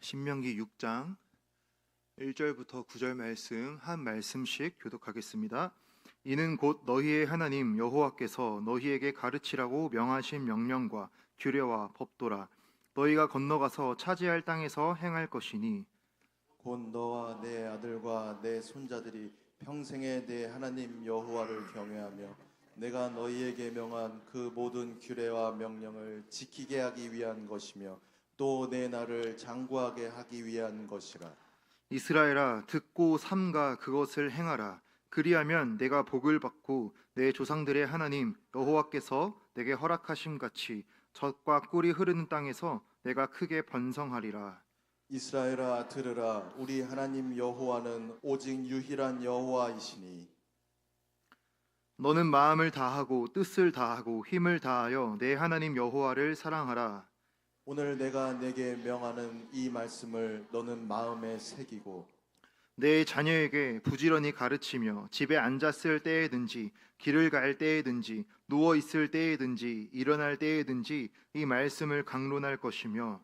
신명기 6장 1절부터 9절 말씀 한 말씀씩 교독하겠습니다. 이는 곧 너희의 하나님 여호와께서 너희에게 가르치라고 명하신 명령과 규례와 법도라. 너희가 건너가서 차지할 땅에서 행할 것이니 곧 너와 내 아들과 내 손자들이 평생에 내 하나님 여호와를 경외하며 내가 너희에게 명한 그 모든 규례와 명령을 지키게 하기 위한 것이며 또 내 나를 장구하게 하기 위한 것이라. 이스라엘아 듣고 삼가 그것을 행하라. 그리하면 내가 복을 받고 내 조상들의 하나님 여호와께서 내게 허락하심 같이 젖과 꿀이 흐르는 땅에서 내가 크게 번성하리라. 이스라엘아 들으라. 우리 하나님 여호와는 오직 유일한 여호와이시니 너는 마음을 다하고 뜻을 다하고 힘을 다하여 내 하나님 여호와를 사랑하라. 오늘 내가 내게 명하는 이 말씀을 너는 마음에 새기고 내 자녀에게 부지런히 가르치며 집에 앉았을 때에든지 길을 갈 때에든지 누워 있을 때에든지 일어날 때에든지 이 말씀을 강론할 것이며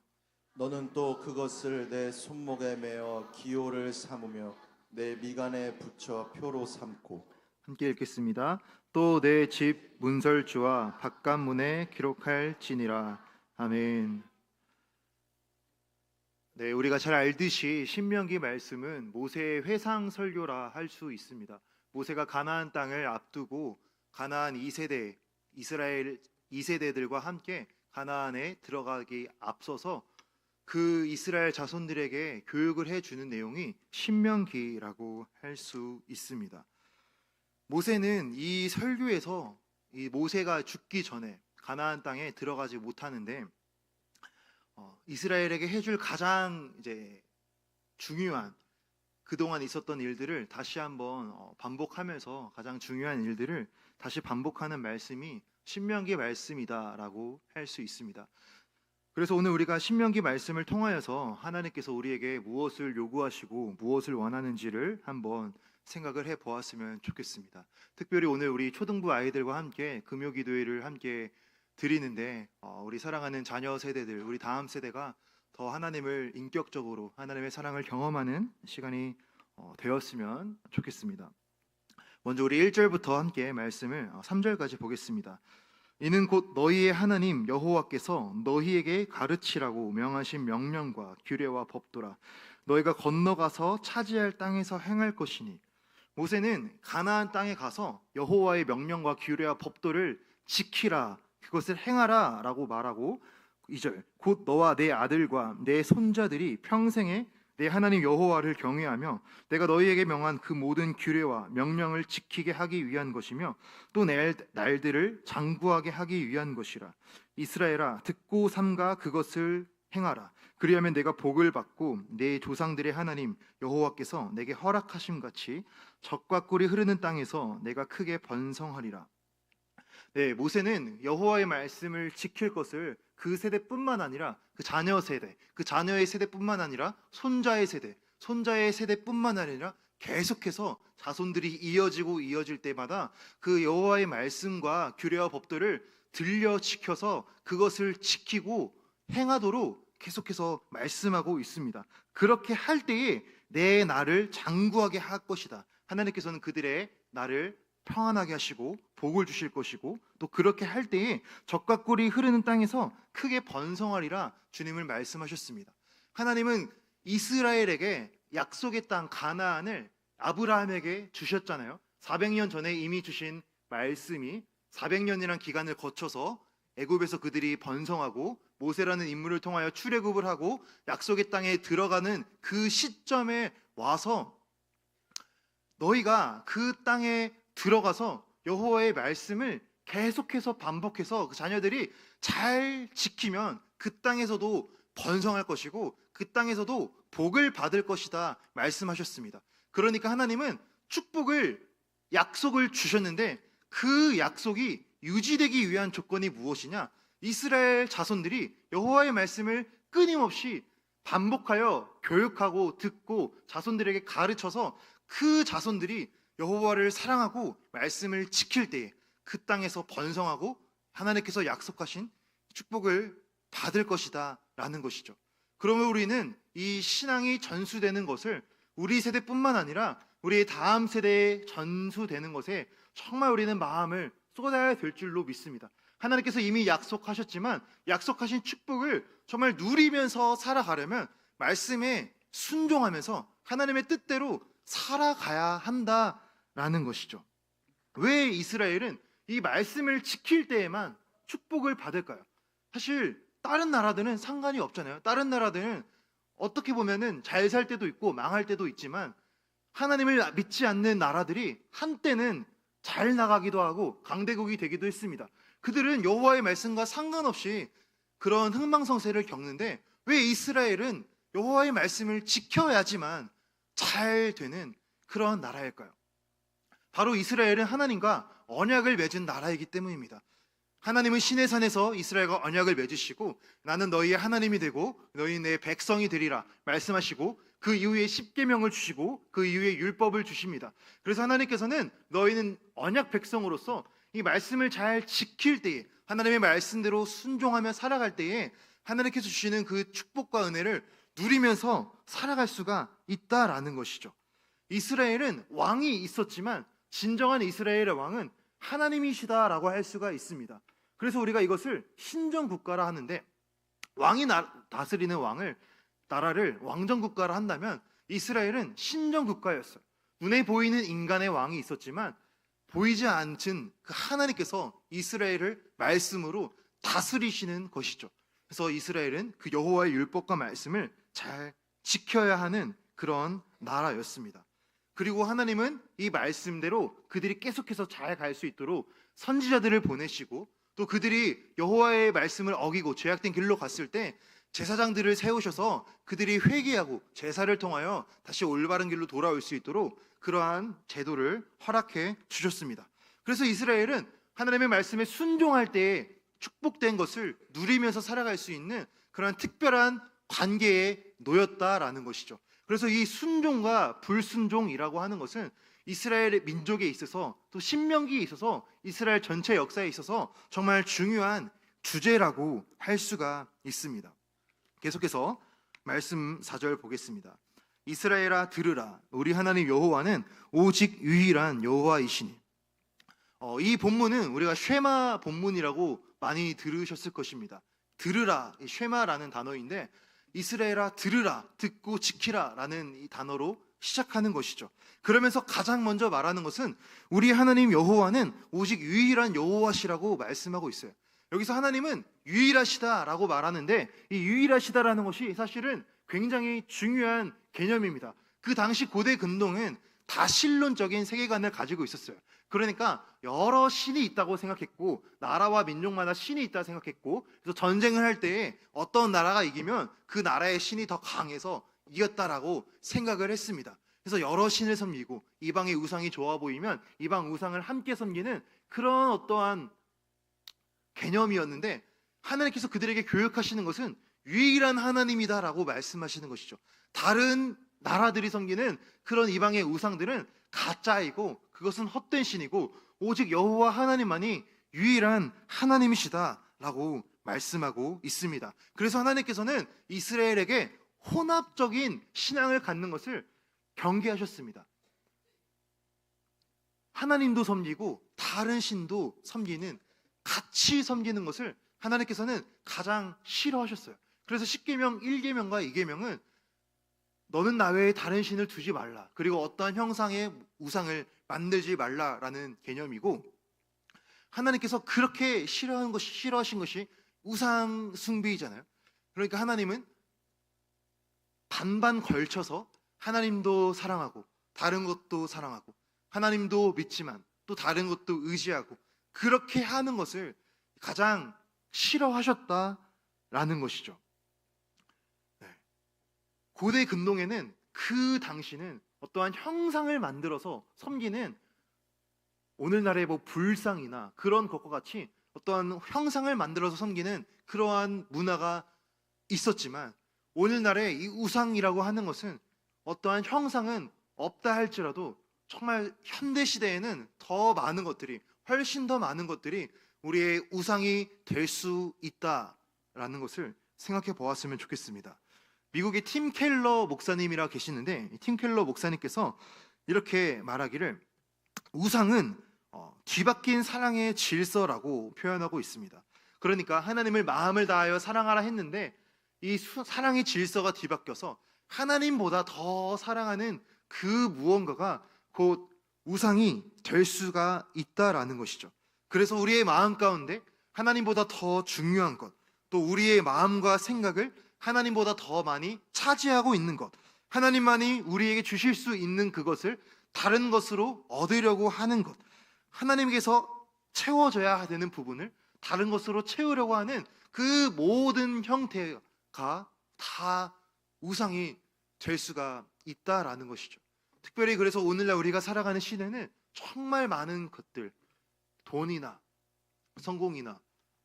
너는 또 그것을 내 손목에 매어 기호를 삼으며 내 미간에 붙여 표로 삼고 함께 읽겠습니다. 또 내 집 문설주와 바깥문에 기록할지니라. 아멘. 네, 우리가 잘 알듯이 신명기 말씀은 모세의 회상 설교라 할 수 있습니다. 모세가 가나안 땅을 앞두고 가나안 2세대 이스라엘 2세대들과 함께 가나안에 들어가기 앞서서 그 이스라엘 자손들에게 교육을 해주는 내용이 신명기라고 할 수 있습니다. 모세는 이 설교에서 이 모세가 죽기 전에 가나안 땅에 들어가지 못하는데 이스라엘에게 해줄 가장 중요한 그동안 있었던 일들을 다시 한번 반복하면서 가장 중요한 일들을 다시 반복하는 말씀이 신명기 말씀이다라고 할 수 있습니다. 그래서 오늘 우리가 신명기 말씀을 통하여서 하나님께서 우리에게 무엇을 요구하시고 무엇을 원하는지를 한번 생각을 해 보았으면 좋겠습니다. 특별히 오늘 우리 초등부 아이들과 함께 금요 기도회를 함께 드리는데 우리 사랑하는 자녀 세대들, 우리 다음 세대가 더 하나님을 인격적으로 하나님의 사랑을 경험하는 시간이 되었으면 좋겠습니다. 먼저 우리 1절부터 함께 말씀을 3절까지 보겠습니다. 이는 곧 너희의 하나님 여호와께서 너희에게 가르치라고 명하신 명령과 규례와 법도라. 너희가 건너가서 차지할 땅에서 행할 것이니. 모세는 가나안 땅에 가서 여호와의 명령과 규례와 법도를 지키라, 그것을 행하라 라고 말하고 2절 곧 너와 내 아들과 내 손자들이 평생에 내 하나님 여호와를 경외하며 내가 너희에게 명한 그 모든 규례와 명령을 지키게 하기 위한 것이며 또 내 날들을 장구하게 하기 위한 것이라. 이스라엘아 듣고 삼가 그것을 행하라. 그리하면 내가 복을 받고 내 조상들의 하나님 여호와께서 내게 허락하심 같이 젖과 꿀이 흐르는 땅에서 내가 크게 번성하리라. 네, 모세는 여호와의 말씀을 지킬 것을 그 세대뿐만 아니라 그 자녀 세대, 그 자녀의 세대뿐만 아니라 손자의 세대, 손자의 세대뿐만 아니라 계속해서 자손들이 이어질 때마다 그 여호와의 말씀과 규례와 법도를 들려 지켜서 그것을 지키고 행하도록 계속해서 말씀하고 있습니다. 그렇게 할 때에 내 나를 장구하게 할 것이다. 하나님께서는 그들의 나를 평안하게 하시고 복을 주실 것이고 또 그렇게 할 때에 젖과 꿀이 흐르는 땅에서 크게 번성하리라 주님을 말씀하셨습니다. 하나님은 이스라엘에게 약속의 땅 가나안을 아브라함에게 주셨잖아요. 400년 전에 이미 주신 말씀이 400년이라는 기간을 거쳐서 애굽에서 그들이 번성하고 모세라는 인물을 통하여 출애굽을 하고 약속의 땅에 들어가는 그 시점에 와서 너희가 그 땅에 들어가서 여호와의 말씀을 계속해서 반복해서 그 자녀들이 잘 지키면 그 땅에서도 번성할 것이고 그 땅에서도 복을 받을 것이다 말씀하셨습니다. 그러니까 하나님은 약속을 주셨는데 그 약속이 유지되기 위한 조건이 무엇이냐? 이스라엘 자손들이 여호와의 말씀을 끊임없이 반복하여 교육하고 듣고 자손들에게 가르쳐서 그 자손들이 여호와를 사랑하고 말씀을 지킬 때에 그 땅에서 번성하고 하나님께서 약속하신 축복을 받을 것이다 라는 것이죠. 그러면 우리는 이 신앙이 전수되는 것을 우리 세대뿐만 아니라 우리의 다음 세대에 전수되는 것에 정말 우리는 마음을 쏟아야 될 줄로 믿습니다. 하나님께서 이미 약속하셨지만 약속하신 축복을 정말 누리면서 살아가려면 말씀에 순종하면서 하나님의 뜻대로 살아가야 한다라는 것이죠. 왜 이스라엘은 이 말씀을 지킬 때에만 축복을 받을까요? 사실 다른 나라들은 상관이 없잖아요. 다른 나라들은 어떻게 보면은 잘 살 때도 있고 망할 때도 있지만 하나님을 믿지 않는 나라들이 한때는 잘 나가기도 하고 강대국이 되기도 했습니다. 그들은 여호와의 말씀과 상관없이 그런 흥망성쇠를 겪는데 왜 이스라엘은 여호와의 말씀을 지켜야지만 잘 되는 그런 나라일까요? 바로 이스라엘은 하나님과 언약을 맺은 나라이기 때문입니다. 하나님은 시내산에서 이스라엘과 언약을 맺으시고 나는 너희의 하나님이 되고 너희 내 백성이 되리라 말씀하시고 그 이후에 십계명을 주시고 그 이후에 율법을 주십니다. 그래서 하나님께서는 너희는 언약 백성으로서 이 말씀을 잘 지킬 때에 하나님의 말씀대로 순종하며 살아갈 때에 하나님께서 주시는 그 축복과 은혜를 누리면서 살아갈 수가 있다라는 것이죠. 이스라엘은 왕이 있었지만 진정한 이스라엘의 왕은 하나님이시다라고 할 수가 있습니다. 그래서 우리가 이것을 신정국가라 하는데 왕이 다스리는 나라를 왕정국가라 한다면 이스라엘은 신정국가였어요. 눈에 보이는 인간의 왕이 있었지만 보이지 않는 그 하나님께서 이스라엘을 말씀으로 다스리시는 것이죠. 그래서 이스라엘은 그 여호와의 율법과 말씀을 잘 지켜야 하는 그런 나라였습니다. 그리고 하나님은 이 말씀대로 그들이 계속해서 잘 갈 수 있도록 선지자들을 보내시고 또 그들이 여호와의 말씀을 어기고 죄악된 길로 갔을 때 제사장들을 세우셔서 그들이 회개하고 제사를 통하여 다시 올바른 길로 돌아올 수 있도록 그러한 제도를 허락해 주셨습니다. 그래서 이스라엘은 하나님의 말씀에 순종할 때에 축복된 것을 누리면서 살아갈 수 있는 그런 특별한 관계에 놓였다라는 것이죠. 그래서 이 순종과 불순종이라고 하는 것은 이스라엘의 민족에 있어서 또 신명기에 있어서 이스라엘 전체 역사에 있어서 정말 중요한 주제라고 할 수가 있습니다. 계속해서 말씀 4절 보겠습니다. 이스라엘아 들으라 우리 하나님 여호와는 오직 유일한 여호와이시니. 이 본문은 우리가 쉐마 본문이라고 많이 들으셨을 것입니다. 들으라, 이 쉐마라는 단어인데 이스라엘아 들으라, 듣고 지키라 라는 이 단어로 시작하는 것이죠. 그러면서 가장 먼저 말하는 것은 우리 하나님 여호와는 오직 유일한 여호와시라고 말씀하고 있어요. 여기서 하나님은 유일하시다라고 말하는데 이 유일하시다라는 것이 사실은 굉장히 중요한 개념입니다. 그 당시 고대 근동은 다신론적인 세계관을 가지고 있었어요. 그러니까 여러 신이 있다고 생각했고 나라와 민족마다 신이 있다고 생각했고 그래서 전쟁을 할 때 어떤 나라가 이기면 그 나라의 신이 더 강해서 이겼다라고 생각을 했습니다. 그래서 여러 신을 섬기고 이방의 우상이 좋아 보이면 이방 우상을 함께 섬기는 그런 어떠한 개념이었는데 하나님께서 그들에게 교육하시는 것은 유일한 하나님이다라고 말씀하시는 것이죠. 다른 나라들이 섬기는 그런 이방의 우상들은 가짜이고 그것은 헛된 신이고 오직 여호와 하나님만이 유일한 하나님이시다라고 말씀하고 있습니다. 그래서 하나님께서는 이스라엘에게 혼합적인 신앙을 갖는 것을 경계하셨습니다. 하나님도 섬기고 다른 신도 섬기는 같이 섬기는 것을 하나님께서는 가장 싫어하셨어요. 그래서 10계명 1계명과 2계명은 너는 나 외에 다른 신을 두지 말라. 그리고 어떠한 형상의 우상을 만들지 말라라는 개념이고 하나님께서 그렇게 싫어하신 것이 우상 숭배이잖아요. 그러니까 하나님은 반반 걸쳐서 하나님도 사랑하고 다른 것도 사랑하고 하나님도 믿지만 또 다른 것도 의지하고 그렇게 하는 것을 가장 싫어하셨다라는 것이죠. 고대 근동에는 그 당시는 어떠한 형상을 만들어서 섬기는 오늘날의 뭐 불상이나 그런 것과 같이 어떠한 형상을 만들어서 섬기는 그러한 문화가 있었지만 오늘날의 이 우상이라고 하는 것은 어떠한 형상은 없다 할지라도 정말 현대 시대에는 더 많은 것들이 훨씬 더 많은 것들이 우리의 우상이 될 수 있다라는 것을 생각해 보았으면 좋겠습니다. 미국의 팀 켈러 목사님이라 계시는데, 이 팀 켈러 목사님께서 이렇게 말하기를 우상은 뒤바뀐 사랑의 질서라고 표현하고 있습니다. 그러니까 하나님을 마음을 다하여 사랑하라 했는데 이 사랑의 질서가 뒤바뀌어서 하나님보다 더 사랑하는 그 무언가가 곧 우상이 될 수가 있다라는 것이죠. 그래서 우리의 마음 가운데 하나님보다 더 중요한 것, 또 우리의 마음과 생각을 하나님보다 더 많이 차지하고 있는 것, 하나님만이 우리에게 주실 수 있는 그것을 다른 것으로 얻으려고 하는 것, 하나님께서 채워져야 되는 부분을 다른 것으로 채우려고 하는 그 모든 형태가 다 우상이 될 수가 있다라는 것이죠. 특별히 그래서 오늘날 우리가 살아가는 시대는 정말 많은 것들, 돈이나 성공이나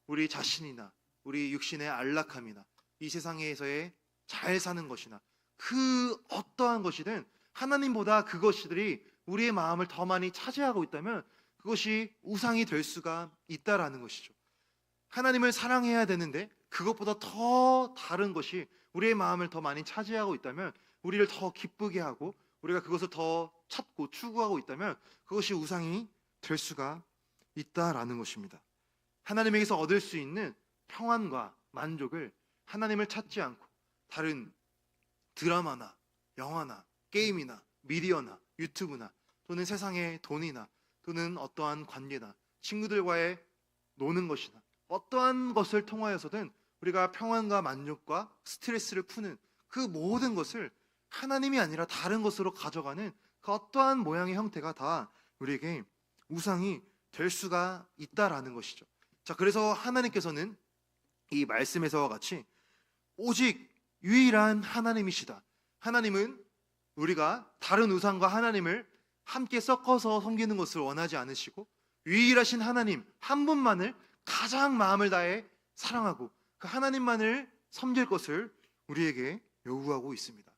우리 자신이나 우리 육신의 안락함이나 이 세상에서의 잘 사는 것이나 그 어떠한 것이든 하나님보다 그것들이 우리의 마음을 더 많이 차지하고 있다면 그것이 우상이 될 수가 있다라는 것이죠. 하나님을 사랑해야 되는데 그것보다 더 다른 것이 우리의 마음을 더 많이 차지하고 있다면, 우리를 더 기쁘게 하고 우리가 그것을 더 찾고 추구하고 있다면 그것이 우상이 될 수가 있다라는 것입니다. 하나님에게서 얻을 수 있는 평안과 만족을 하나님을 찾지 않고 다른 드라마나 영화나 게임이나 미디어나 유튜브나 또는 세상의 돈이나 또는 어떠한 관계나 친구들과의 노는 것이나 어떠한 것을 통하여서든 우리가 평안과 만족과 스트레스를 푸는 그 모든 것을 하나님이 아니라 다른 것으로 가져가는 그 어떠한 모양의 형태가 다 우리에게 우상이 될 수가 있다라는 것이죠. 자, 그래서 하나님께서는 이 말씀에서와 같이 오직 유일한 하나님이시다. 하나님은 우리가 다른 우상과 하나님을 함께 섞어서 섬기는 것을 원하지 않으시고 유일하신 하나님 한 분만을 가장 마음을 다해 사랑하고 그 하나님만을 섬길 것을 우리에게 요구하고 있습니다.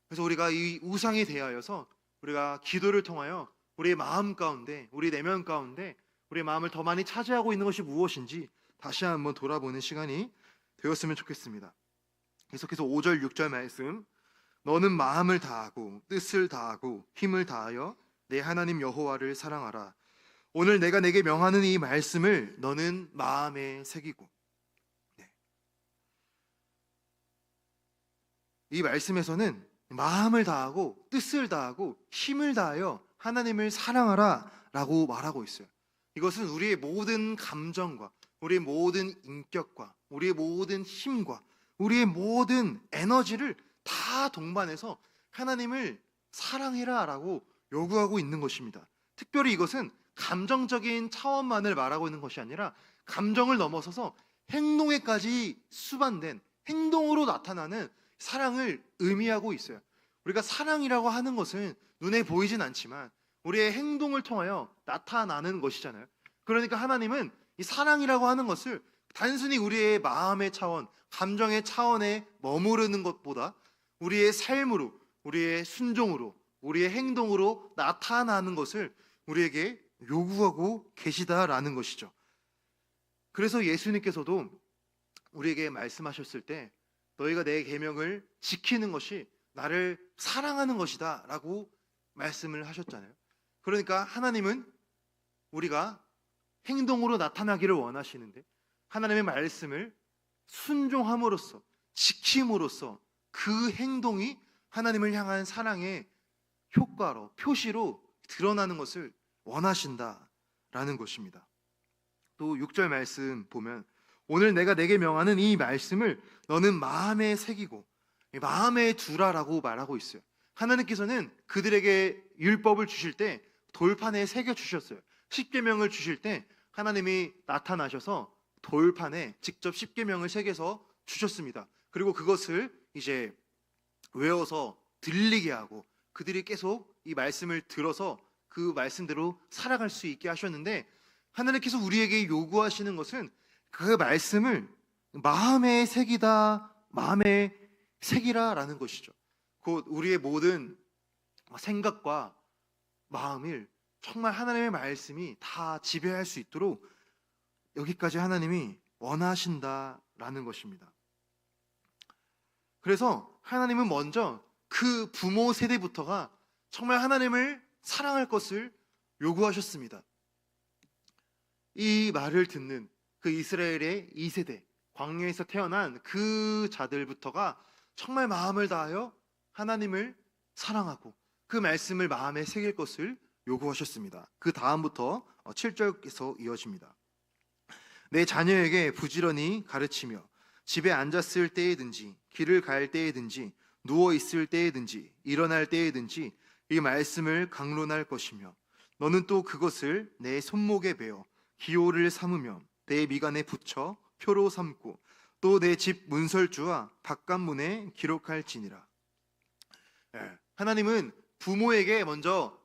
그래서 우리가 이 우상에 대하여서 우리가 기도를 통하여 우리의 마음 가운데, 우리 내면 가운데 우리의 마음을 더 많이 차지하고 있는 것이 무엇인지 다시 한번 돌아보는 시간이 되었으면 좋겠습니다. 계속해서 5절 6절 말씀, 너는 마음을 다하고 뜻을 다하고 힘을 다하여 내 하나님 여호와를 사랑하라. 오늘 내가 내게 명하는 이 말씀을 너는 마음에 새기고. 이 말씀에서는 마음을 다하고 뜻을 다하고 힘을 다하여 하나님을 사랑하라 라고 말하고 있어요. 이것은 우리의 모든 감정과 우리의 모든 인격과 우리의 모든 힘과 우리의 모든 에너지를 다 동반해서 하나님을 사랑해라 라고 요구하고 있는 것입니다. 특별히 이것은 감정적인 차원만을 말하고 있는 것이 아니라 감정을 넘어서서 행동에까지 수반된 행동으로 나타나는 사랑을 의미하고 있어요. 우리가 사랑이라고 하는 것은 눈에 보이진 않지만 우리의 행동을 통하여 나타나는 것이잖아요. 그러니까 하나님은 이 사랑이라고 하는 것을 단순히 우리의 마음의 차원, 감정의 차원에 머무르는 것보다 우리의 삶으로, 우리의 순종으로, 우리의 행동으로 나타나는 것을 우리에게 요구하고 계시다라는 것이죠. 그래서 예수님께서도 우리에게 말씀하셨을 때 너희가 내 계명을 지키는 것이 나를 사랑하는 것이다 라고 말씀을 하셨잖아요. 그러니까 하나님은 우리가 행동으로 나타나기를 원하시는데 하나님의 말씀을 순종함으로써 지킴으로써 그 행동이 하나님을 향한 사랑의 효과로 표시로 드러나는 것을 원하신다라는 것입니다. 또 6절 말씀 보면 오늘 내가 내게 명하는 이 말씀을 너는 마음에 새기고 마음에 두라라고 말하고 있어요. 하나님께서는 그들에게 율법을 주실 때 돌판에 새겨 주셨어요. 십계명을 주실 때 하나님이 나타나셔서 돌판에 직접 십계명을 새겨서 주셨습니다. 그리고 그것을 이제 외워서 들리게 하고 그들이 계속 이 말씀을 들어서 그 말씀대로 살아갈 수 있게 하셨는데, 하나님께서 우리에게 요구하시는 것은 그 말씀을 마음에 새기다, 마음에 새기라라는 것이죠. 곧 우리의 모든 생각과 마음을 정말 하나님의 말씀이 다 지배할 수 있도록 여기까지 하나님이 원하신다라는 것입니다. 그래서 하나님은 먼저 그 부모 세대부터가 정말 하나님을 사랑할 것을 요구하셨습니다. 이 말을 듣는 그 이스라엘의 2세대, 광야에서 태어난 그 자들부터가 정말 마음을 다하여 하나님을 사랑하고 그 말씀을 마음에 새길 것을 요구하셨습니다. 그 다음부터 7절에서 이어집니다. 내 자녀에게 부지런히 가르치며 집에 앉았을 때에든지 길을 갈 때에든지 누워 있을 때에든지 일어날 때에든지 이 말씀을 강론할 것이며 너는 또 그것을 내 손목에 베어 기호를 삼으며 내 미간에 붙여 표로 삼고 또 내 집 문설주와 바깥문에 기록할지니라. 하나님은 부모에게 먼저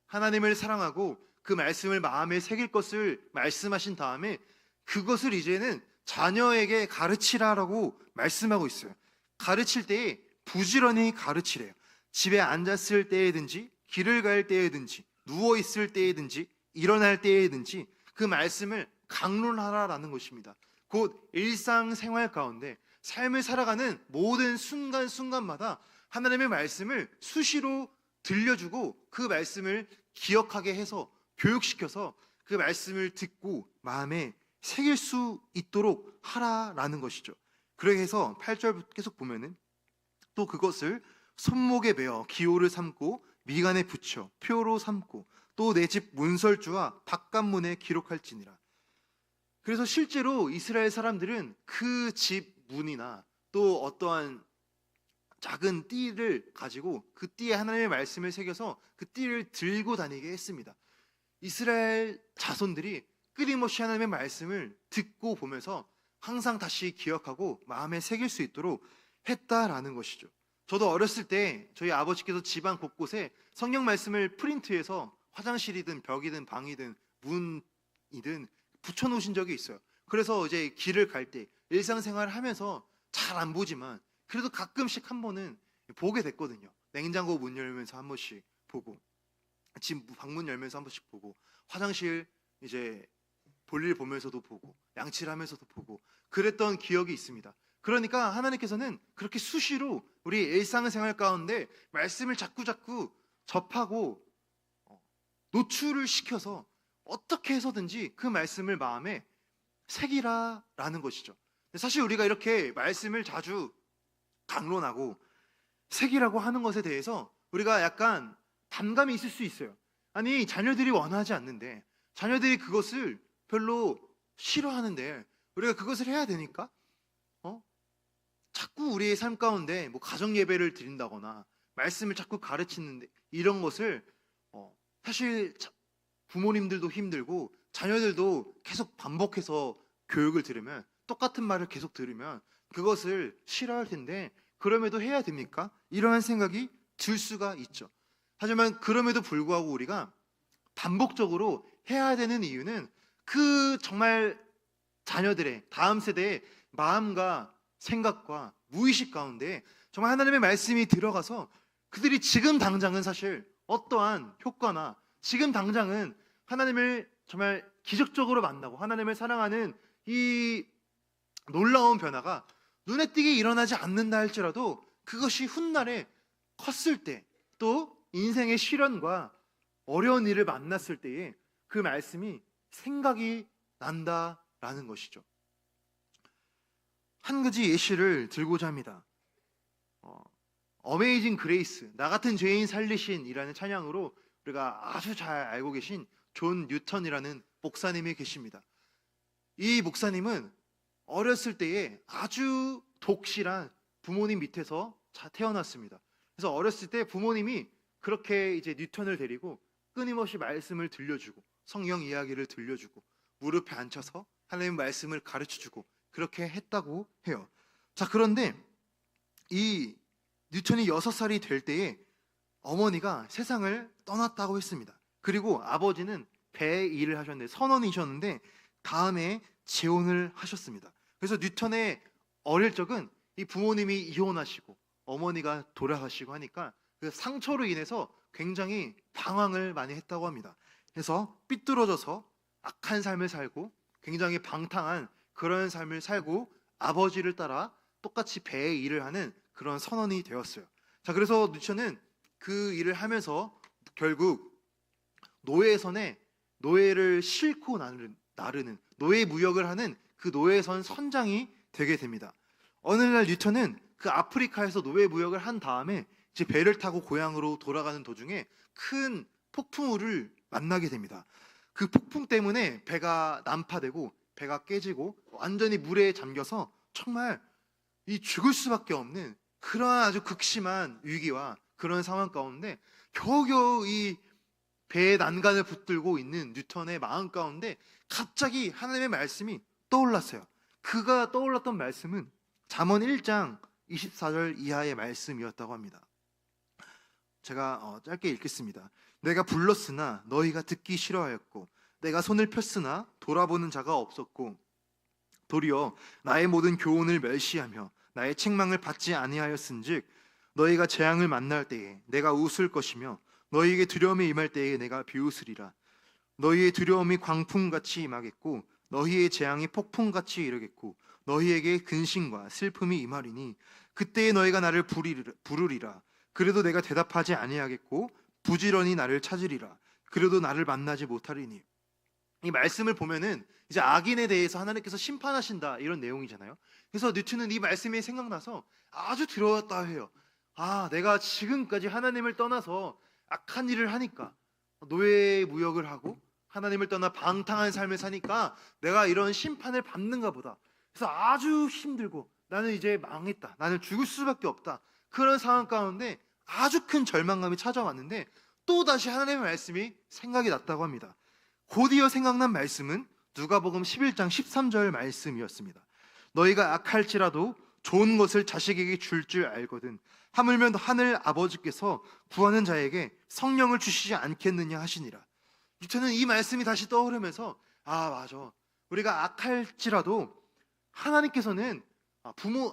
하나님을 사랑하고 그 말씀을 마음에 새길 것을 말씀하신 다음에 그것을 이제는 자녀에게 가르치라라고 말씀하고 있어요. 가르칠 때에 부지런히 가르치래요. 집에 앉았을 때에든지 길을 갈 때에든지 누워 있을 때에든지 일어날 때에든지 그 말씀을 강론하라라는 것입니다. 곧 일상생활 가운데 삶을 살아가는 모든 순간순간마다 하나님의 말씀을 수시로 들려주고 그 말씀을 기억하게 해서 교육시켜서 그 말씀을 듣고 마음에 새길 수 있도록 하라라는 것이죠. 그래서 8절 계속 보면은 또 그것을 손목에 베어 기호를 삼고 미간에 붙여 표로 삼고 또 내 집 문설주와 바깥문에 기록할지니라. 그래서 실제로 이스라엘 사람들은 그 집 문이나 또 어떠한 작은 띠를 가지고 그 띠에 하나님의 말씀을 새겨서 그 띠를 들고 다니게 했습니다. 이스라엘 자손들이 끊임없이 하나님의 말씀을 듣고 보면서 항상 다시 기억하고 마음에 새길 수 있도록 했다라는 것이죠. 저도 어렸을 때 저희 아버지께서 집안 곳곳에 성경 말씀을 프린트해서 화장실이든 벽이든 방이든 문이든 붙여놓으신 적이 있어요. 그래서 이제 길을 갈 때 일상생활을 하면서 잘 안 보지만 그래도 가끔씩 한 번은 보게 됐거든요. 냉장고 문 열면서 한 번씩 보고 집 방문 열면서 한 번씩 보고 화장실 이제 볼일 보면서도 보고 양치를 하면서도 보고 그랬던 기억이 있습니다. 그러니까 하나님께서는 그렇게 수시로 우리 일상생활 가운데 말씀을 자꾸자꾸 접하고 노출을 시켜서 어떻게 해서든지 그 말씀을 마음에 새기라라는 것이죠. 사실 우리가 이렇게 말씀을 자주 강론하고 새기라고 하는 것에 대해서 우리가 약간 반감이 있을 수 있어요. 아니 자녀들이 원하지 않는데 자녀들이 그것을 별로 싫어하는데 우리가 그것을 해야 되니까 자꾸 우리의 삶 가운데 뭐 가정 예배를 드린다거나 말씀을 자꾸 가르치는데 이런 것을 사실 부모님들도 힘들고 자녀들도 계속 반복해서 교육을 들으면 똑같은 말을 계속 들으면 그것을 싫어할 텐데 그럼에도 해야 됩니까? 이러한 생각이 들 수가 있죠. 하지만 그럼에도 불구하고 우리가 반복적으로 해야 되는 이유는 그 정말 자녀들의 다음 세대의 마음과 생각과 무의식 가운데 정말 하나님의 말씀이 들어가서 그들이 지금 당장은 사실 어떠한 효과나 지금 당장은 하나님을 정말 기적적으로 만나고 하나님을 사랑하는 이 놀라운 변화가 눈에 띄게 일어나지 않는다 할지라도 그것이 훗날에 컸을 때 또 인생의 시련과 어려운 일을 만났을 때에 그 말씀이 생각이 난다라는 것이죠. 한 가지 예시를 들고자 합니다. 어메이징 그레이스, 나 같은 죄인 살리신이라는 찬양으로 우리가 아주 잘 알고 계신 존 뉴턴이라는 목사님이 계십니다. 이 목사님은 어렸을 때에 아주 독실한 부모님 밑에서 태어났습니다. 그래서 어렸을 때 부모님이 그렇게 이제 뉴턴을 데리고 끊임없이 말씀을 들려주고 성경 이야기를 들려주고 무릎에 앉혀서 하나님 말씀을 가르쳐주고 그렇게 했다고 해요. 자, 그런데 이 뉴턴이 6살이 될 때에 어머니가 세상을 떠났다고 했습니다. 그리고 아버지는 배 일을 하셨는데 선원이셨는데 다음에 재혼을 하셨습니다. 그래서 뉴턴의 어릴 적은 이 부모님이 이혼하시고 어머니가 돌아가시고 하니까 그 상처로 인해서 굉장히 방황을 많이 했다고 합니다. 그래서 삐뚤어져서 악한 삶을 살고 굉장히 방탕한 그런 삶을 살고 아버지를 따라 똑같이 배의 일을 하는 그런 선언이 되었어요. 자, 그래서 뉴턴은 그 일을 하면서 결국 노예선에 노예를 싣고 나르는 노예 무역을 하는 그 노예선 선장이 되게 됩니다. 어느 날 뉴턴은 그 아프리카에서 노예 무역을 한 다음에 이제 배를 타고 고향으로 돌아가는 도중에 큰 폭풍우를 만나게 됩니다. 그 폭풍 때문에 배가 난파되고 배가 깨지고 완전히 물에 잠겨서 정말 이 죽을 수밖에 없는 그러한 아주 극심한 위기와 그런 상황 가운데 겨우겨우 이 배의 난간을 붙들고 있는 뉴턴의 마음 가운데 갑자기 하나님의 말씀이 떠올랐어요. 그가 떠올랐던 말씀은 잠언 1장 24절 이하의 말씀이었다고 합니다. 제가 짧게 읽겠습니다. 내가 불렀으나 너희가 듣기 싫어하였고 내가 손을 폈으나 돌아보는 자가 없었고 도리어 나의 모든 교훈을 멸시하며 나의 책망을 받지 아니하였은즉 너희가 재앙을 만날 때에 내가 웃을 것이며 너희에게 두려움이 임할 때에 내가 비웃으리라. 너희의 두려움이 광풍같이 임하겠고 너희의 재앙이 폭풍같이 이르겠고 너희에게 근심과 슬픔이 임하리니 그때에 너희가 나를 부르리라. 그래도 내가 대답하지 아니하겠고 부지런히 나를 찾으리라. 그래도 나를 만나지 못하리니. 이 말씀을 보면은 이제 악인에 대해서 하나님께서 심판하신다 이런 내용이잖아요. 그래서 뉴턴은 이 말씀이 생각나서 아주 두려웠다 해요. 아, 내가 지금까지 하나님을 떠나서 악한 일을 하니까 노예 무역을 하고 하나님을 떠나 방탕한 삶을 사니까 내가 이런 심판을 받는가 보다. 그래서 아주 힘들고 나는 이제 망했다. 나는 죽을 수밖에 없다. 그런 상황 가운데 아주 큰 절망감이 찾아왔는데 또다시 하나님의 말씀이 생각이 났다고 합니다. 곧이어 생각난 말씀은 누가복음 11장 13절 말씀이었습니다. 너희가 악할지라도 좋은 것을 자식에게 줄 알거든 하물며 하늘 아버지께서 구하는 자에게 성령을 주시지 않겠느냐 하시니라. 저는 이 말씀이 다시 떠오르면서 아, 맞아. 우리가 악할지라도 하나님께서는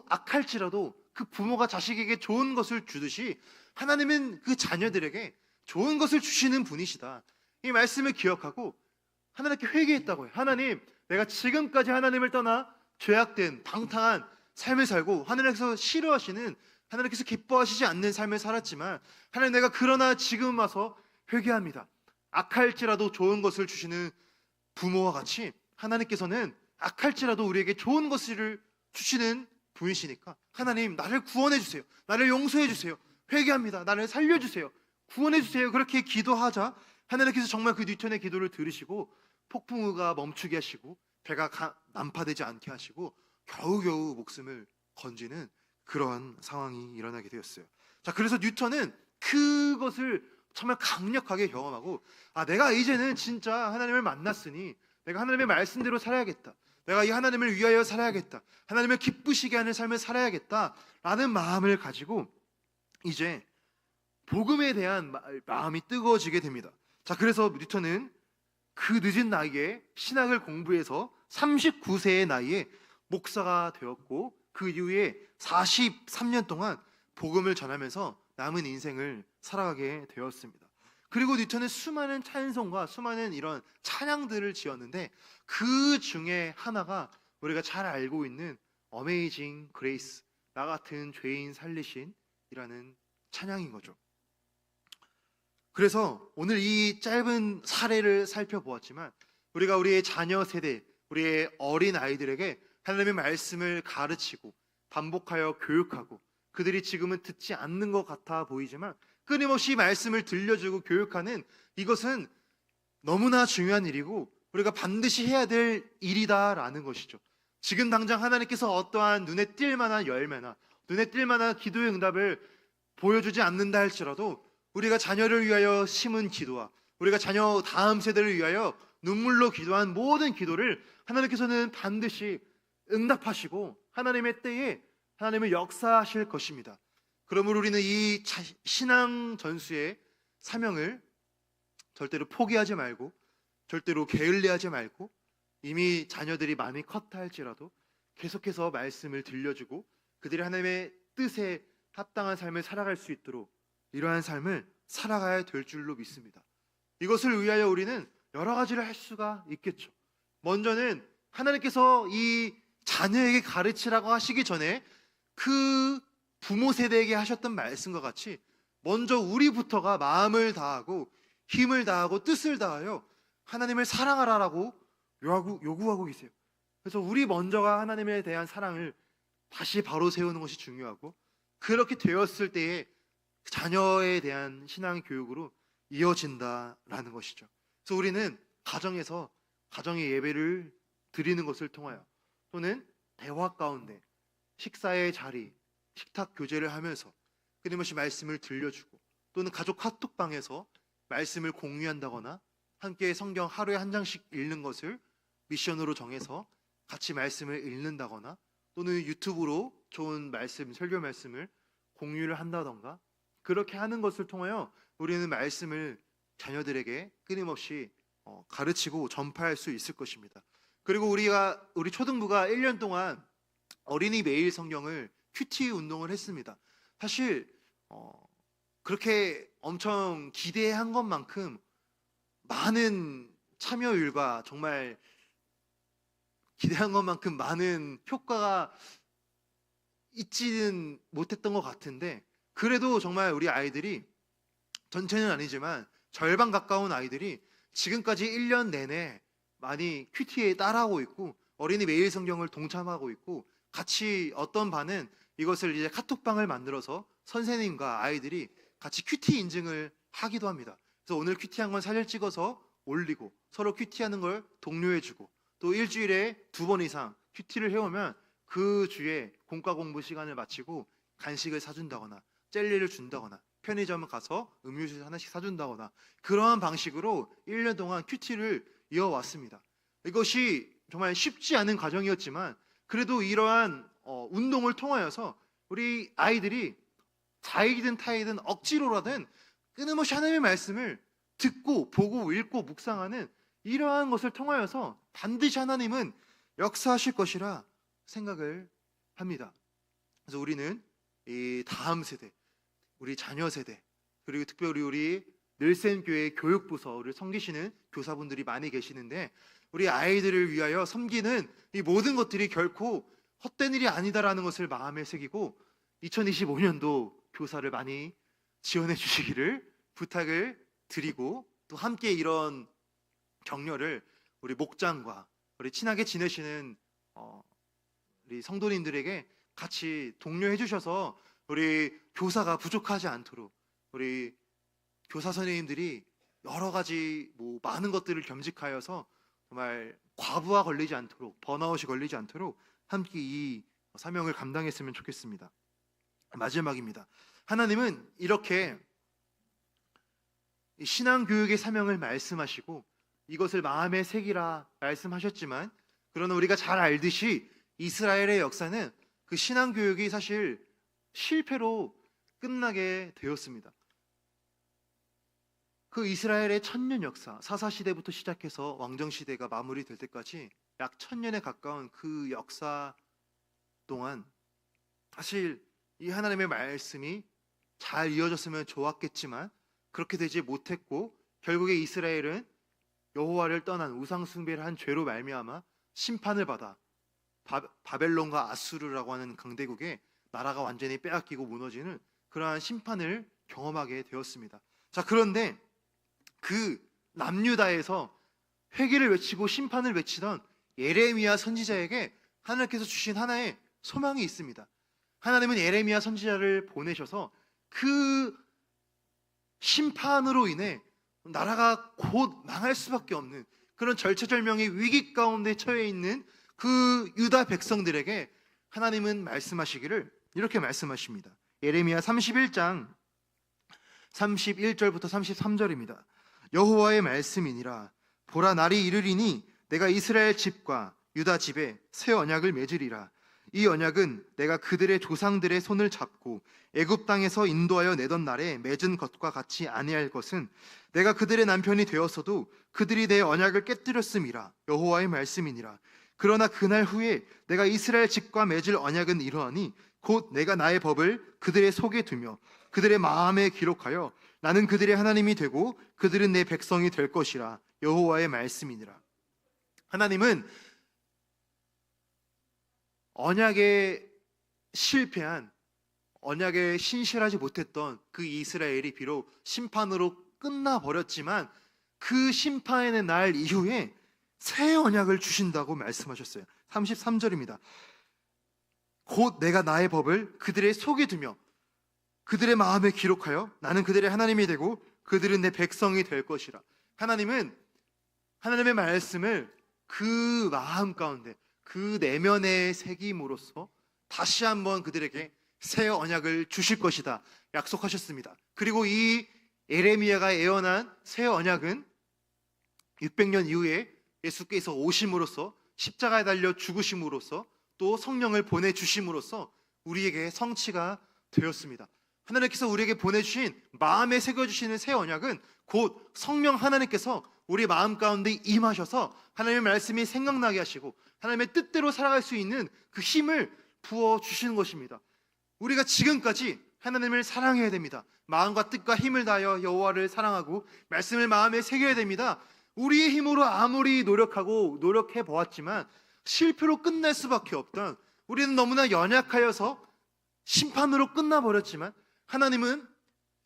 악할지라도 그 부모가 자식에게 좋은 것을 주듯이 하나님은 그 자녀들에게 좋은 것을 주시는 분이시다. 이 말씀을 기억하고 하나님께 회개했다고 해요. 하나님, 내가 지금까지 하나님을 떠나 죄악된 방탕한 삶을 살고 하나님께서 싫어하시는, 하나님께서 기뻐하시지 않는 삶을 살았지만 하나님, 내가 그러나 지금 와서 회개합니다. 악할지라도 좋은 것을 주시는 부모와 같이 하나님께서는 악할지라도 우리에게 좋은 것을 주시는 분이시니까 하나님, 나를 구원해 주세요. 나를 용서해 주세요. 회개합니다. 나를 살려주세요. 구원해 주세요. 그렇게 기도하자 하나님께서 정말 그 뉴턴의 기도를 들으시고 폭풍우가 멈추게 하시고 배가 난파되지 않게 하시고 겨우겨우 목숨을 건지는 그러한 상황이 일어나게 되었어요. 자, 그래서 뉴턴은 그것을 정말 강력하게 경험하고 아, 내가 이제는 진짜 하나님을 만났으니 내가 하나님의 말씀대로 살아야겠다. 내가 이 하나님을 위하여 살아야겠다. 하나님을 기쁘시게 하는 삶을 살아야겠다라는 마음을 가지고 이제 복음에 대한 마음이 뜨거워지게 됩니다. 자, 그래서 뉴턴은 그 늦은 나이에 신학을 공부해서 39세의 나이에 목사가 되었고 그 이후에 43년 동안 복음을 전하면서 남은 인생을 살아가게 되었습니다. 그리고 뉴턴은 수많은 찬송과 수많은 이런 찬양들을 지었는데 그 중에 하나가 우리가 잘 알고 있는 Amazing Grace, 나 같은 죄인 살리신이라는 찬양인 거죠. 그래서 오늘 이 짧은 사례를 살펴보았지만 우리가 우리의 자녀 세대, 우리의 어린 아이들에게 하나님의 말씀을 가르치고 반복하여 교육하고 그들이 지금은 듣지 않는 것 같아 보이지만 끊임없이 말씀을 들려주고 교육하는 이것은 너무나 중요한 일이고 우리가 반드시 해야 될 일이다라는 것이죠. 지금 당장 하나님께서 어떠한 눈에 띌 만한 열매나 눈에 띌 만한 기도의 응답을 보여주지 않는다 할지라도 우리가 자녀를 위하여 심은 기도와 우리가 자녀 다음 세대를 위하여 눈물로 기도한 모든 기도를 하나님께서는 반드시 응답하시고 하나님의 때에 하나님을 역사하실 것입니다. 그러므로 우리는 이 신앙 전수의 사명을 절대로 포기하지 말고 절대로 게을리하지 말고 이미 자녀들이 마음이 컸다 할지라도 계속해서 말씀을 들려주고 그들이 하나님의 뜻에 합당한 삶을 살아갈 수 있도록 이러한 삶을 살아가야 될 줄로 믿습니다. 이것을 위하여 우리는 여러 가지를 할 수가 있겠죠. 먼저는 하나님께서 이 자녀에게 가르치라고 하시기 전에 그 부모 세대에게 하셨던 말씀과 같이 먼저 우리부터가 마음을 다하고 힘을 다하고 뜻을 다하여 하나님을 사랑하라라고 요구하고 계세요. 그래서 우리 먼저가 하나님에 대한 사랑을 다시 바로 세우는 것이 중요하고, 그렇게 되었을 때에 자녀에 대한 신앙 교육으로 이어진다라는 것이죠. 그래서 우리는 가정에서 가정의 예배를 드리는 것을 통하여, 또는 대화 가운데 식사의 자리, 식탁 교제를 하면서 끊임없이 말씀을 들려주고, 또는 가족 카톡방에서 말씀을 공유한다거나 함께 성경 하루에 한 장씩 읽는 것을 미션으로 정해서 같이 말씀을 읽는다거나, 또는 유튜브로 좋은 말씀, 설교 말씀을 공유를 한다던가, 그렇게 하는 것을 통하여 우리는 말씀을 자녀들에게 끊임없이 가르치고 전파할 수 있을 것입니다. 그리고 우리 초등부가 1년 동안 어린이 매일 성경을 큐티 운동을 했습니다. 사실 그렇게 엄청 기대한 것만큼 많은 참여율과 정말 기대한 것만큼 많은 효과가 있지는 못했던 것 같은데, 그래도 정말 우리 아이들이, 전체는 아니지만 절반 가까운 아이들이 지금까지 1년 내내 많이 큐티에 따라하고 있고, 어린이 매일 성경을 동참하고 있고, 같이 어떤 반은 이것을 이제 카톡방을 만들어서 선생님과 아이들이 같이 큐티 인증을 하기도 합니다. 그래서 오늘 큐티한 건 사진 찍어서 올리고, 서로 큐티하는 걸 독려해주고, 또 일주일에 2번 이상 큐티를 해오면 그 주에 공과 공부 시간을 마치고 간식을 사준다거나 젤리를 준다거나 편의점을 가서 음료수 하나씩 사준다거나, 그러한 방식으로 1년 동안 큐티를 이어왔습니다. 이것이 정말 쉽지 않은 과정이었지만, 그래도 이러한 운동을 통하여서 우리 아이들이 자이든 타이든 억지로라든 끊임없이 하나님의 말씀을 듣고 보고 읽고 묵상하는, 이러한 것을 통하여서 반드시 하나님은 역사하실 것이라 생각을 합니다. 그래서 우리는 이 다음 세대, 우리 자녀 세대, 그리고 특별히 우리 늘센교회 교육부서를 섬기시는 교사분들이 많이 계시는데, 우리 아이들을 위하여 섬기는 이 모든 것들이 결코 헛된 일이 아니다라는 것을 마음에 새기고 2025년도 교사를 많이 지원해 주시기를 부탁을 드리고, 또 함께 이런 격려를 우리 목장과 우리 친하게 지내시는 우리 성도님들에게 같이 독려해 주셔서 우리 교사가 부족하지 않도록, 우리 교사 선생님들이 여러 가지 많은 것들을 겸직하여서 정말 과부하 걸리지 않도록, 번아웃이 걸리지 않도록 함께 이 사명을 감당했으면 좋겠습니다. 마지막입니다. 하나님은 이렇게 신앙교육의 사명을 말씀하시고 이것을 마음에 새기라 말씀하셨지만, 그러나 우리가 잘 알듯이 이스라엘의 역사는 그 신앙교육이 사실 실패로 끝나게 되었습니다. 그 이스라엘의 1000년 역사, 사사시대부터 시작해서 왕정시대가 마무리될 때까지 약 1000년에 가까운 그 역사 동안 사실 이 하나님의 말씀이 잘 이어졌으면 좋았겠지만 그렇게 되지 못했고, 결국에 이스라엘은 여호와를 떠난 우상 숭배를 한 죄로 말미암아 심판을 받아 바벨론과 아수르라고 하는 강대국에 나라가 완전히 빼앗기고 무너지는 그러한 심판을 경험하게 되었습니다. 자, 그런데 그 남유다에서 회개를 외치고 심판을 외치던 예레미야 선지자에게 하나님께서 주신 하나의 소망이 있습니다. 하나님은 예레미야 선지자를 보내셔서 그 심판으로 인해 나라가 곧 망할 수밖에 없는 그런 절체절명의 위기 가운데 처해 있는 그 유다 백성들에게 하나님은 말씀하시기를 이렇게 말씀하십니다. 예레미야 31장 31절부터 33절입니다. 여호와의 말씀이니라. 보라, 날이 이르리니 내가 이스라엘 집과 유다 집에 새 언약을 맺으리라. 이 언약은 내가 그들의 조상들의 손을 잡고 애굽 땅에서 인도하여 내던 날에 맺은 것과 같이 아니할 것은, 내가 그들의 남편이 되었어도 그들이 내 언약을 깨뜨렸음이라. 여호와의 말씀이니라. 그러나 그날 후에 내가 이스라엘 집과 맺을 언약은 이러하니 곧 내가 나의 법을 그들의 속에 두며 그들의 마음에 기록하여 나는 그들의 하나님이 되고 그들은 내 백성이 될 것이라. 여호와의 말씀이니라. 하나님은 언약에 실패한 언약에 신실하지 못했던 그 이스라엘이 비록 심판으로 끝나버렸지만 그 심판의 날 이후에 새 언약을 주신다고 말씀하셨어요. 33절입니다. 곧 내가 나의 법을 그들의 속에 두며 그들의 마음에 기록하여 나는 그들의 하나님이 되고 그들은 내 백성이 될 것이라. 하나님은 하나님의 말씀을 그 마음 가운데 그 내면에 새김으로써 다시 한번 그들에게 새 언약을 주실 것이다 약속하셨습니다. 그리고 이 예레미야가 예언한 새 언약은 600년 이후에 예수께서 오심으로써 십자가에 달려 죽으심으로써 또 성령을 보내주심으로써 우리에게 성취가 되었습니다. 하나님께서 우리에게 보내주신 마음에 새겨주시는 새 언약은 곧 성령 하나님께서 우리 마음 가운데 임하셔서 하나님의 말씀이 생각나게 하시고 하나님의 뜻대로 살아갈 수 있는 그 힘을 부어주시는 것입니다. 우리가 지금까지 하나님을 사랑해야 됩니다. 마음과 뜻과 힘을 다하여 여호와를 사랑하고 말씀을 마음에 새겨야 됩니다. 우리의 힘으로 아무리 노력해 보았지만 실패로 끝날 수밖에 없던, 우리는 너무나 연약하여서 심판으로 끝나버렸지만 하나님은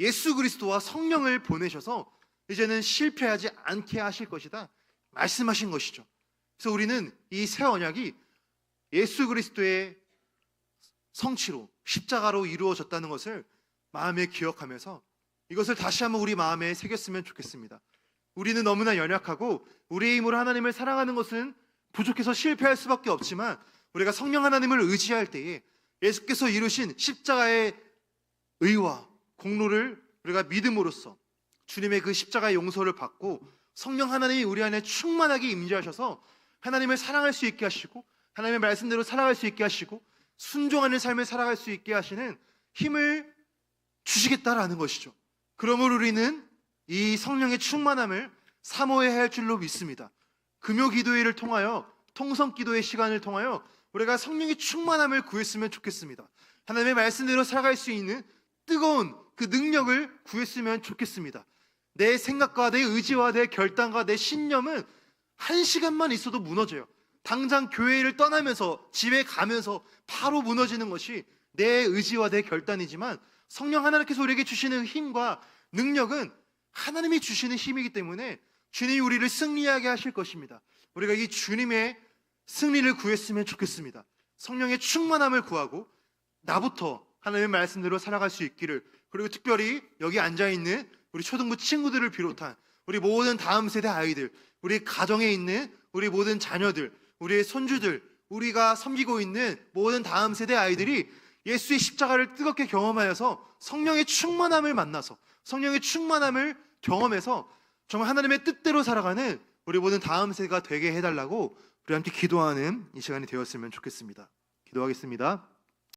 예수 그리스도와 성령을 보내셔서 이제는 실패하지 않게 하실 것이다 말씀하신 것이죠. 그래서 우리는 이 새 언약이 예수 그리스도의 성취로 십자가로 이루어졌다는 것을 마음에 기억하면서 이것을 다시 한번 우리 마음에 새겼으면 좋겠습니다. 우리는 너무나 연약하고 우리의 힘으로 하나님을 사랑하는 것은 부족해서 실패할 수밖에 없지만 우리가 성령 하나님을 의지할 때에 예수께서 이루신 십자가의 의와 공로를 우리가 믿음으로써 주님의 그 십자가의 용서를 받고 성령 하나님이 우리 안에 충만하게 임재하셔서 하나님을 사랑할 수 있게 하시고 하나님의 말씀대로 살아갈 수 있게 하시고 순종하는 삶을 살아갈 수 있게 하시는 힘을 주시겠다라는 것이죠. 그러므로 우리는 이 성령의 충만함을 사모해야 할 줄로 믿습니다. 금요 기도회를 통하여 통성 기도의 시간을 통하여 우리가 성령의 충만함을 구했으면 좋겠습니다. 하나님의 말씀대로 살아갈 수 있는 뜨거운 그 능력을 구했으면 좋겠습니다. 내 생각과 내 의지와 내 결단과 내 신념은 한 시간만 있어도 무너져요. 당장 교회를 떠나면서 집에 가면서 바로 무너지는 것이 내 의지와 내 결단이지만 성령 하나님께서 우리에게 주시는 힘과 능력은 하나님이 주시는 힘이기 때문에 주님이 우리를 승리하게 하실 것입니다. 우리가 이 주님의 승리를 구했으면 좋겠습니다. 성령의 충만함을 구하고 나부터 하나님의 말씀대로 살아갈 수 있기를, 그리고 특별히 여기 앉아있는 우리 초등부 친구들을 비롯한 우리 모든 다음 세대 아이들, 우리 가정에 있는 우리 모든 자녀들, 우리의 손주들, 우리가 섬기고 있는 모든 다음 세대 아이들이 예수의 십자가를 뜨겁게 경험하여서 성령의 충만함을 만나서 성령의 충만함을 경험해서 정말 하나님의 뜻대로 살아가는 우리 모든 다음 세대가 되게 해달라고 우리 함께 기도하는 이 시간이 되었으면 좋겠습니다. 기도하겠습니다.